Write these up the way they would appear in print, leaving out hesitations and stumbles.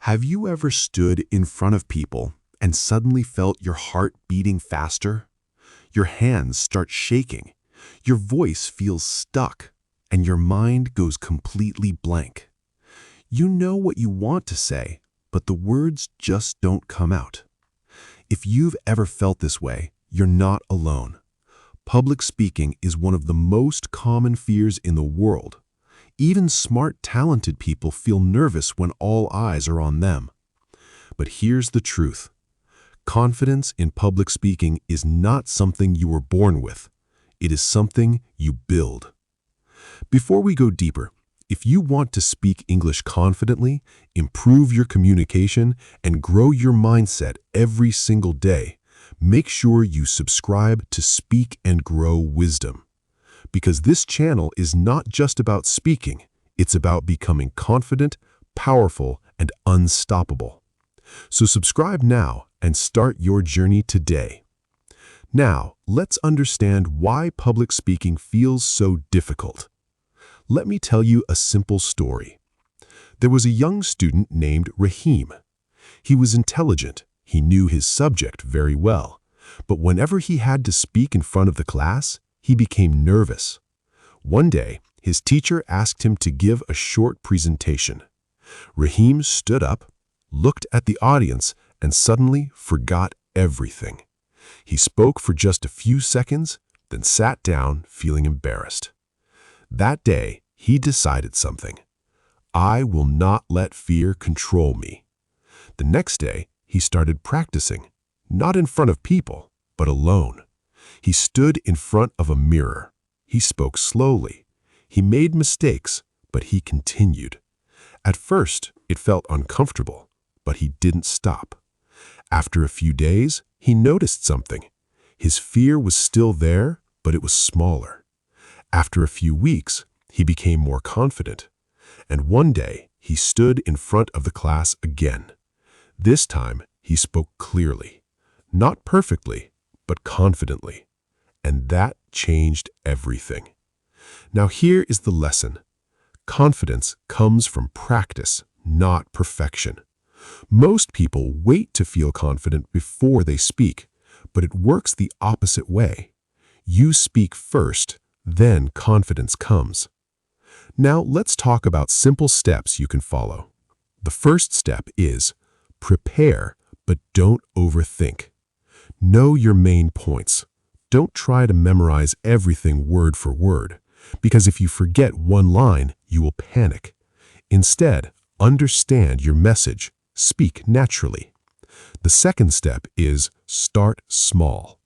Have you ever stood in front of people and suddenly felt your heart beating faster? Your hands start shaking, your voice feels stuck, and your mind goes completely blank. You know what you want to say, but the words just don't come out. If you've ever felt this way, you're not alone. Public speaking is one of the most common fears in the world. Even smart, talented people feel nervous when all eyes are on them. But here's the truth. Confidence in public speaking is not something you were born with. It is something you build. Before we go deeper, if you want to speak English confidently, improve your communication, and grow your mindset every single day, make sure you subscribe to Speak and Grow Wisdom. Because this channel is not just about speaking, it's about becoming confident, powerful, and unstoppable. So subscribe now and start your journey today. Now, let's understand why public speaking feels so difficult. Let me tell you a simple story. There was a young student named Rahim. He was intelligent, he knew his subject very well, but whenever he had to speak in front of the class, he became nervous. One day, his teacher asked him to give a short presentation. Rahim stood up, looked at the audience, and suddenly forgot everything. He spoke for just a few seconds, then sat down feeling embarrassed. That day, he decided something. I will not let fear control me. The next day, he started practicing, not in front of people, but alone. He stood in front of a mirror. He spoke slowly. He made mistakes, but he continued. At first, it felt uncomfortable, but he didn't stop. After a few days, he noticed something. His fear was still there, but it was smaller. After a few weeks, he became more confident. And one day, he stood in front of the class again. This time, he spoke clearly. Not perfectly, but confidently. And that changed everything. Now here is the lesson. Confidence comes from practice, not perfection. Most people wait to feel confident before they speak, but it works the opposite way. You speak first, then confidence comes. Now let's talk about simple steps you can follow. The first step is prepare, but don't overthink. Know your main points. Don't try to memorize everything word for word, because if you forget one line, you will panic. Instead, understand your message. Speak naturally. The second step is start small.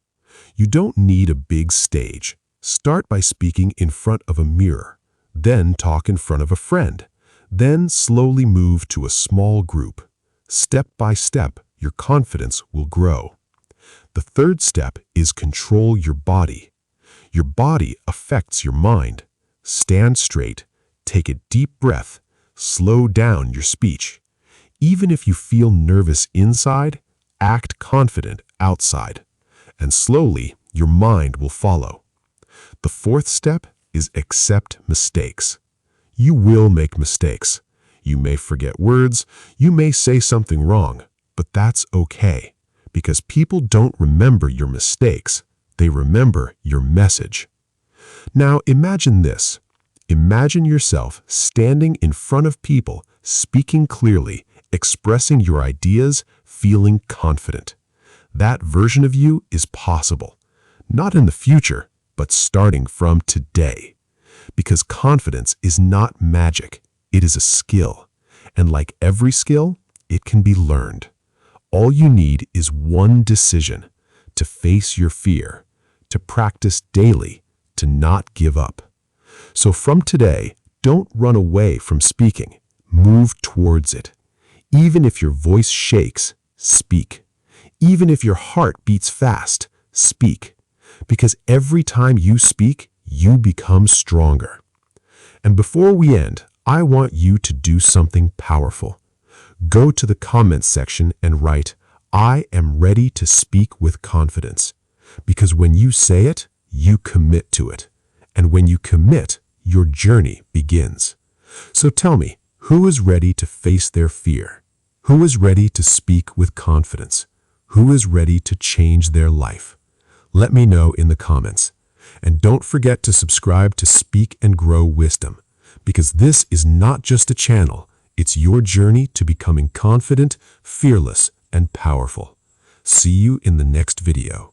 You don't need a big stage. Start by speaking in front of a mirror, then talk in front of a friend, then slowly move to a small group. Step by step, your confidence will grow. The third step is control your body. Your body affects your mind. Stand straight, take a deep breath, slow down your speech. Even if you feel nervous inside, act confident outside. And slowly, your mind will follow. The fourth step is accept mistakes. You will make mistakes. You may forget words, you may say something wrong, but that's okay. Because people don't remember your mistakes, they remember your message. Now imagine this. Imagine yourself standing in front of people, speaking clearly, expressing your ideas, feeling confident. That version of you is possible. Not in the future, but starting from today. Because confidence is not magic, it is a skill. And like every skill, it can be learned. All you need is one decision, to face your fear, to practice daily, to not give up. So from today, don't run away from speaking. Move towards it. Even if your voice shakes, speak. Even if your heart beats fast, speak. Because every time you speak, you become stronger. And before we end, I want you to do something powerful. Go to the comments section and write, I am ready to speak with confidence. Because when you say it, you commit to it. And when you commit, your journey begins. So tell me, who is ready to face their fear? Who is ready to speak with confidence? Who is ready to change their life? Let me know in the comments. And don't forget to subscribe to Speak and Grow Wisdom, because this is not just a channel, it's your journey to becoming confident, fearless, and powerful. See you in the next video.